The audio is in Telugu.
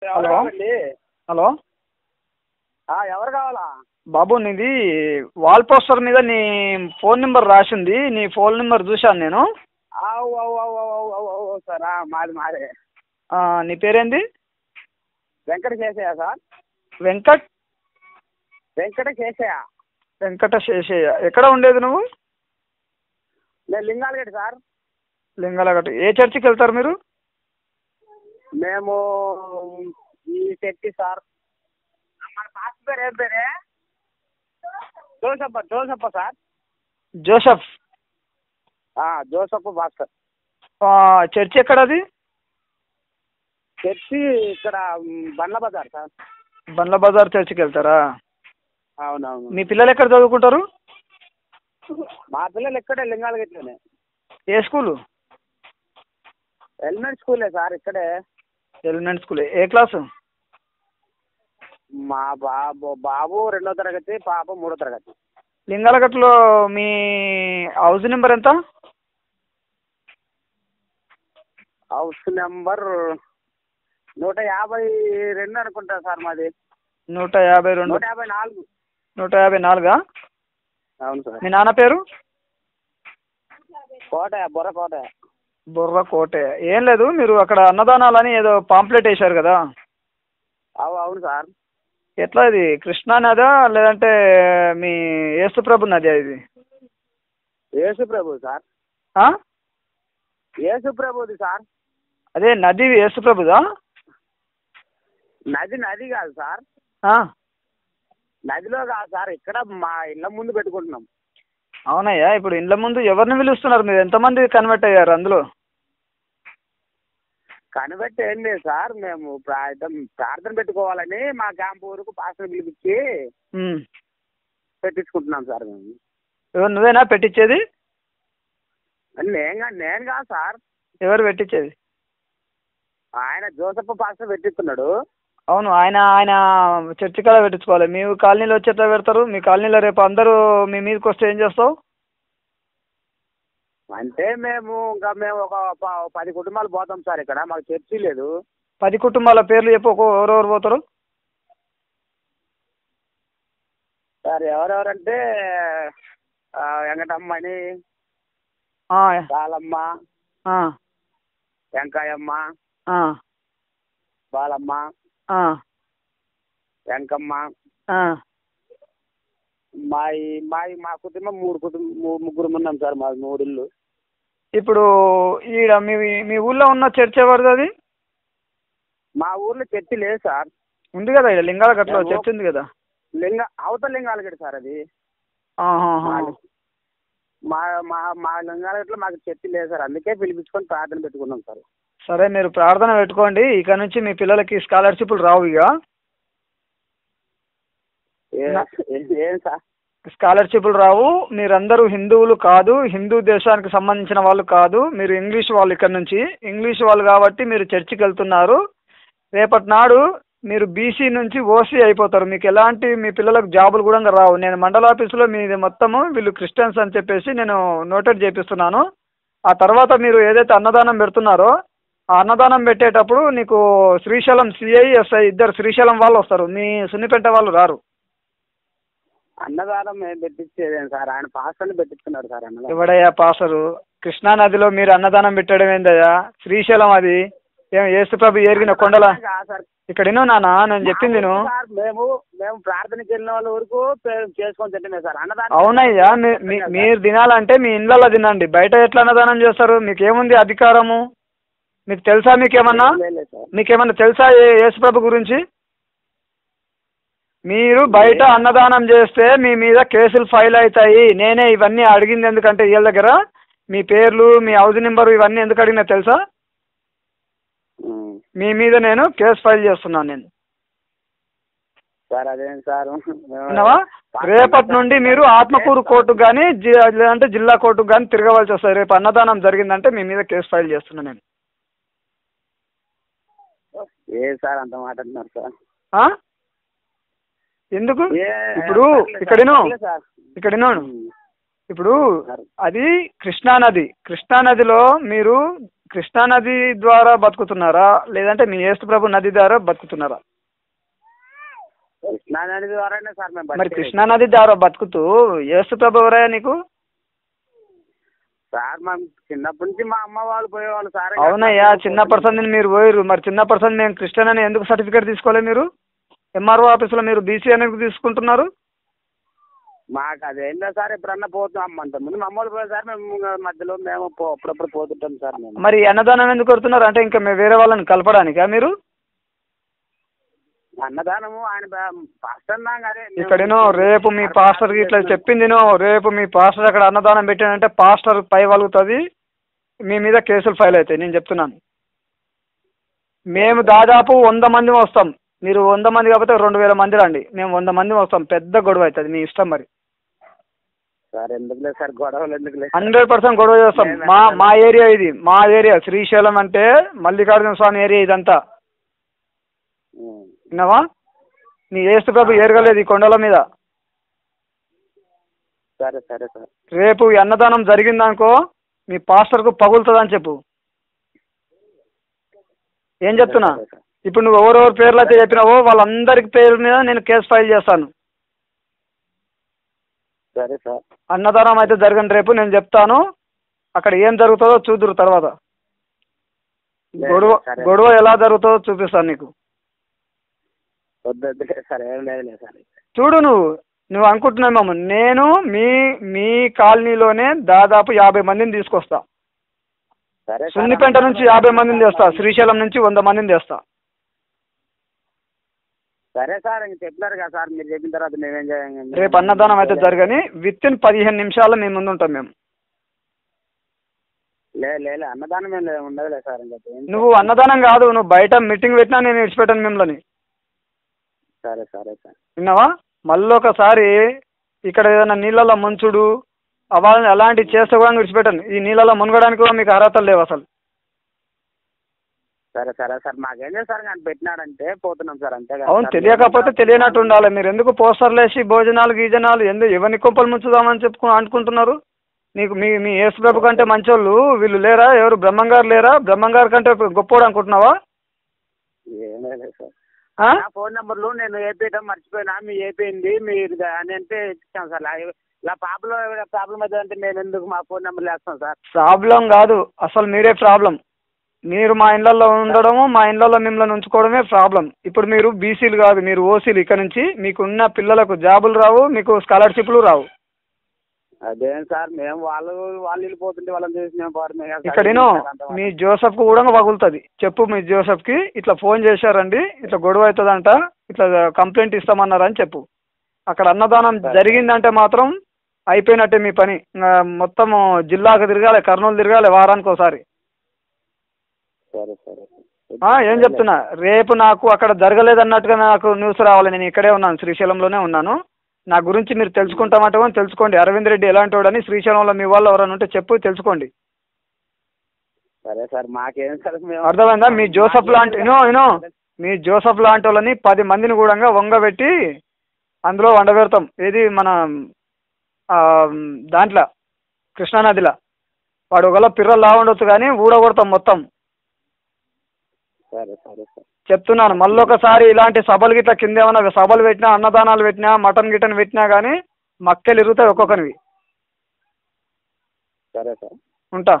హలో హలో ఎవరు కావాలా బాబు, నీది వాల్ పోస్టర్ మీద నీ ఫోన్ నెంబర్ రాసింది. నీ ఫోన్ నెంబర్ చూశాను నేను. అవు అవు అవు అవు అవు అవు సార్ మాది మాదే. నీ పేరేంది? వెంకట శేషయ్య సార్. వెంకట శేషయ్య. ఎక్కడ ఉండేది నువ్వు? నేను లింగాలగడ్డ సార్. లింగాలగడ్డ. ఏ చర్చికి వెళ్తారు మీరు? మేము ఈ శక్తి సార్. మన పాస్ పేరు ఏం పేరే? జోసప్ప సార్. జోసఫ్. జోసప్ప భాస్కర్. చర్చి ఎక్కడది? చర్చి ఇక్కడ బండ్ల బజార్ సార్. బండ్ల బజార్ చర్చికి వెళ్తారా? అవునవును. మీ పిల్లలు ఎక్కడ చదువుకుంటారు? మా పిల్లలు ఇక్కడే లింగాలగడ్డలోనే. ఏ స్కూలు? ఎలిమెంట్ స్కూలే సార్, ఇక్కడే. Element school. ఏ క్లాసు? మా బాబు 2వ తరగతి, పాప 3వ తరగతి. లింగాలగడ్డలో మీ హౌస్ నెంబర్ ఎంత? హౌస్ నెంబర్ 152 అనుకుంటా సార్ మాది. 152. 154. 154. అవును సార్. మీ నాన్న పేరు? బొర్ర కోటయ్య. ఏం లేదు, మీరు అక్కడ అన్నదానాలని ఏదో పాంప్లెట్ వేశారు కదా? అవును సార్. ఎట్లా ఇది? కృష్ణా నదా లేదంటే మీ యేసుప్రభు నది? ఇది యేసుప్రభు సార్. యేసుప్రభుది సార్. అదే నది యేసుప్రభుదా? నది కాదు సార్. నదిలో కాదు సార్, ఇక్కడ మా ఇళ్ళ ముందు పెట్టుకుంటున్నాం. అవునయ్యా. ఇప్పుడు ఇళ్ళ ముందు ఎవరిని పిలుస్తున్నారు మీరు? ఎంతమంది కన్వర్ట్ అయ్యారు అందులో? కన్వర్ట్ ఏం లేదు సార్, మేము ప్రార్థన పెట్టుకోవాలని మా క్యాంపు వరకు పాస్టర్ పిలిపించి పెట్టించుకుంటున్నాం సార్ మేము. ఎవరు? నువ్వేనా పెట్టించేది? నేను కాదు సార్. ఎవరు పెట్టించేది? ఆయన జోసప్ప పాస్టర్ పెట్టిస్తున్నాడు. అవును, ఆయన చర్చి కదా పెట్టించుకోవాలి. మీ కాలనీలో వచ్చి ఎట్లా పెడతారు? మీ కాలనీలో రేపు అందరూ మీ మీదకి వస్తే ఏం చేస్తావు? అంటే మేము ఒక 10 కుటుంబాలు పోతాం సార్. ఇక్కడ మాకు చర్చి లేదు. 10 కుటుంబాల పేర్లు చెప్పు. ఎవరెవరు పోతారు సార్? ఎవరెవరంటే వెంకటమ్మని, బాలమ్మ, వెంకాయమ్మ, బాలమ్మ, వెంకమ్మ. మా కుటుంబం 3 ఉన్నాం సార్. మాది 3 ఇళ్ళు. ఇప్పుడు ఈడ మీ ఊళ్ళో ఉన్న చర్చ్ ఎవరిది? అది మా ఊర్లో చర్చి లేదు సార్. ఉంది కదా, ఇక్కడ లింగాలగడ్డలో చర్చ్ ఉంది కదా. అవతల లింగాలగడ్డ సార్ అది. మా లింగాలగడ్డలో మాకు చర్చి లేదు సార్, అందుకే పిలిపించుకొని ప్రార్థన పెట్టుకున్నాం సార్. సరే, మీరు ప్రార్థన పెట్టుకోండి. ఇక నుంచి మీ పిల్లలకి స్కాలర్షిప్లు రావు. ఇక స్కాలర్షిప్లు రావు. మీరందరూ హిందువులు కాదు, హిందూ దేశానికి సంబంధించిన వాళ్ళు కాదు. మీరు ఇంగ్లీష్ వాళ్ళు. ఇక్కడ నుంచి ఇంగ్లీష్ వాళ్ళు కాబట్టి మీరు చర్చికి వెళ్తున్నారు. రేపటి నాడు మీరు బీసీ నుంచి ఓసీ అయిపోతారు. మీకు ఎలాంటి మీ పిల్లలకు జాబులు కూడా రావు. నేను మండల ఆఫీసులో మీది మొత్తము వీళ్ళు క్రిస్టియన్స్ అని చెప్పేసి నేను నోటెడ్ చేపిస్తున్నాను. ఆ తర్వాత మీరు ఏదైతే అన్నదానం పెడుతున్నారో ఆ అన్నదానం పెట్టేటప్పుడు నీకు శ్రీశైలం సిఐ, ఎస్ఐ 2 శ్రీశైలం వాళ్ళు వస్తారు. మీ సున్నిపేట వాళ్ళు రారు. అన్నదానం పెట్టించేదేం సార్? ఆయన పాస్టర్ని పెట్టిస్తున్నారు సార్. ఎవడయ్యా పాస్టరు? కృష్ణా నదిలో మీరు అన్నదానం పెట్టడం ఏందయ్యా? శ్రీశైలం అది యేసుప్రభు ఎరిగిన కొండల. ఇక్కడ విను నాన్న, నేను చెప్పింది మేము ప్రార్థనకి వెళ్ళిన వాళ్ళ వరకు చేసుకొని తింటున్నాం సార్ అన్నదానం. అవునయ్యా, మీరు తినాలంటే మీ ఇళ్ళల్లో తినండి. బయట ఎట్లా అన్నదానం చేస్తారు? మీకేముంది అధికారము? మీకు తెలుసా? మీకేమన్నా తెలుసా యేసుప్రభు గురించి? మీరు బయట అన్నదానం చేస్తే మీ మీద కేసులు ఫైల్ అవుతాయి. నేనే ఇవన్నీ అడిగింది ఎందుకంటే వీళ్ళ దగ్గర మీ పేర్లు, మీ హౌస్ నెంబరు ఇవన్నీ ఎందుకు అడిగినా తెలుసా? మీ మీద నేను కేసు ఫైల్ చేస్తున్నాను నేను. రేపటి నుండి మీరు ఆత్మకూరు కోర్టుకు కానీ లేదంటే జిల్లా కోర్టుకు కానీ తిరగవలసి వస్తుంది. రేపు అన్నదానం జరిగిందంటే మీ మీద కేసు ఫైల్ చేస్తున్నాను నేను. సార్ అంత మాట అంటున్నారు సార్? ఎందుకు? ఇప్పుడు ఇక్కడ ఇప్పుడు అది కృష్ణా నది. కృష్ణా నదిలో మీరు కృష్ణా నది ద్వారా బతుకుతున్నారా లేదంటే మీ యేసు ప్రభు నది ద్వారా బతుకుతున్నారా? కృష్ణా నది ద్వారానే సార్ మేము మరి కృష్ణా నది ద్వారా బతుకుతూ యేసు ప్రభు ఎవరయ్యా నీకు? సార్ మా చిన్నప్పటి నుంచి మా అమ్మ వాళ్ళు పోయేవాళ్ళు సార్. అవునయ్యా, చిన్నప్పటి సంది మీరు పోయారు. మరి చిన్నప్పటి సంది మేము క్రిస్టియన్ అని ఎందుకు సర్టిఫికేట్ తీసుకోలేదు మీరు? ఎంఆర్ఓ ఆఫీస్లో మీరు బీసీ అనేది తీసుకుంటున్నారు. మాకు అదేంటో సార్ ఎప్పుడన్నా పోతాం అంత ముందు మా అమ్మ వాళ్ళు పోయే సార్ మేము మధ్యలో మేము అప్పుడప్పుడు పోతుంటాం సార్ మేము. మరి అన్నదానం ఎందుకు కొడుతున్నారు? అంటే ఇంకా వేరే వాళ్ళని కలపడానికా మీరు? అన్నదానము ఆయన పాస్టర్ అదే ఇక్కడేనో రేపు మీ పాస్టర్కి ఇట్లా చెప్పిందినో, రేపు మీ పాస్టర్ అక్కడ అన్నదానం పెట్టానంటే పాస్టర్ పై వలుగుతుంది, మీ మీద కేసులు ఫైల్ అవుతాయి. నేను చెప్తున్నాను. మేము దాదాపు 100 మంది వస్తాం. మీరు 100 మంది కాకపోతే 2000 మంది రండి, మేము 100 మంది వస్తాం. పెద్ద గొడవ అవుతుంది, మీ ఇష్టం. మరి సార్ ఎందుకులే సార్ గొడవలు ఎందుకులే. 100% గొడవ చేస్తాం. మా ఏరియా ఇది, మా ఏరియా శ్రీశైలం అంటే మల్లికార్జున స్వామి ఏరియా ఇదంతా. విన్నావా? నీ యేసు ప్రభు ఎరగలేదు ఈ కొండల మీద. సరే సరే సార్. రేపు ఈ అన్నదానం జరిగిందనుకో మీ పాస్టర్కు పగులుతుందని చెప్పు. ఏం చెప్తున్నా? ఇప్పుడు నువ్వు ఎవరెవరు పేర్లు అయితే చెప్పినావో వాళ్ళందరికి పేరు మీద నేను కేసు ఫైల్ చేస్తాను. సరే సార్. అన్నదానం అయితే జరగండి రేపు, నేను చెప్తాను. అక్కడ ఏం జరుగుతుందో చూదురు తర్వాత. గొడవ ఎలా జరుగుతుందో చూపిస్తాను నీకు. సరే ఏం లేదులే సార్. చూడు, నువ్వు అనుకుంటున్నామేమో, నేను మీ కాలనీలోనే దాదాపు 50 మందిని తీసుకొస్తా. సున్నిపేట నుంచి 50 మందిని తెస్తా, శ్రీశైలం నుంచి 100 మందిని తెస్తా. సరే సార్, ఇంక చెప్పినారు కదా సార్, మీరు చెప్పిన తర్వాత మేమేం చేయాలి? రేపు అన్నదానం అయితే జరగని విత్ ఇన్ 15 నిమిషాల్లో మేము ముందు ఉంటాం. మేము లేదు అన్నదానం ఏం ఉండదులే సార్. ఇంకా నువ్వు అన్నదానం కాదు, నువ్వు బయట మీటింగ్ పెట్టినా నేను విడిచిపెట్టాను మిమ్మల్ని. సరే సరే సార్. విన్నావా? మళ్ళీ ఒకసారి ఇక్కడ ఏదైనా నీళ్ళలో ముంచుడు అలాంటివి చేస్తే కూడా విడిచిపెట్టాను. ఈ నీళ్ళలో మునగడానికి కూడా మీకు అర్హతలు లేవు అసలు. సరే సరే సార్, మాకేం చేస్తారు కానీ పెట్టినాడంటే పోతున్నాం సార్, అంతే. అవును, తెలియకపోతే తెలియనట్టు ఉండాలి. మీరు ఎందుకు పోస్టర్లు వేసి భోజనాలు గీజనాలు ఎవరిని కొంపలు ముంచుదామని అనుకుంటున్నారు? నీకు మీ యేసు ప్రభు కంటే మంచోళ్ళు వీళ్ళు లేరా? ఎవరు బ్రహ్మంగారు లేరా? బ్రహ్మంగారు కంటే గొప్పోడు అనుకుంటున్నావా? ఏం లేదు సార్. నా ఫోన్ నెంబర్లు నేను ఏపీయడం మర్చిపోయినా, మీ ఏపీంది మీరు అని అంటే ఇచ్చాను సార్. ఇలా ప్రాబ్లం అయితే అంటే నేను ఎందుకు మా ఫోన్ నెంబర్లు వేస్తాను సార్? ప్రాబ్లం కాదు, అసలు మీరే ప్రాబ్లం. మీరు మా ఇళ్ళల్లో ఉండడము, మా ఇళ్ళల్లో మిమ్మల్ని ఉంచుకోవడమే ప్రాబ్లం. ఇప్పుడు మీరు బీసీలు కాదు, మీరు ఓసీలు. ఇక్కడ నుంచి మీకు ఉన్న పిల్లలకు జాబులు రావు, మీకు స్కాలర్షిప్లు రావు. అదేం సార్, మేము వాళ్ళు వెళ్ళిపోతుంటే వాళ్ళని చూసి మేము ఇక్కడేనో మీ జోసఫ్కు కూడా పగులుతుంది. చెప్పు మీ జోసఫ్కి, ఇట్లా ఫోన్ చేశారండి, ఇట్లా గొడవ అవుతుందంట, ఇట్లా కంప్లైంట్ ఇస్తామన్నారని చెప్పు. అక్కడ అన్నదానం జరిగిందంటే మాత్రం అయిపోయినట్టే మీ పని. మొత్తం జిల్లాకు తిరగాలి, కర్నూలు తిరగాలి వారానికి ఒకసారి. సరే సరే. ఏం చెప్తున్నా, రేపు నాకు అక్కడ జరగలేదన్నట్టుగా నాకు న్యూస్ రావాలి. నేను ఇక్కడే ఉన్నాను, శ్రీశైలంలోనే ఉన్నాను. నా గురించి మీరు తెలుసుకుంటామంటే తెలుసుకోండి. అరవింద్ రెడ్డి ఎలాంటి వాడని శ్రీశైలంలో మీ వాళ్ళు ఎవరైనా ఉంటే చెప్పు, తెలుసుకోండి. సరే సార్, మాకేం సార్, అర్థమైందా? మీ జోసఫ్ లాంటి మీ జోసఫ్ లాంటి వాళ్ళని 10 మందిని కూడా వంగబెట్టి అందులో వండబెడతాం. ఏది మన దాంట్లో కృష్ణానదిలో. వాడు ఒకవేళ పిర్రలు ఉండొచ్చు కానీ ఊడగొడతాం మొత్తం. సరే సరే సార్, చెప్తున్నాను. మళ్ళీ ఒకసారి ఇలాంటి సభలు గిట్లా కింద ఏమైనా సభలు పెట్టినా, అన్నదానాలు పెట్టినా, మటన్ గిటన్ పెట్టినా కానీ మక్కలు ఇరుగుతాయి ఒక్కొక్కరివి. సరే సార్, ఉంటా.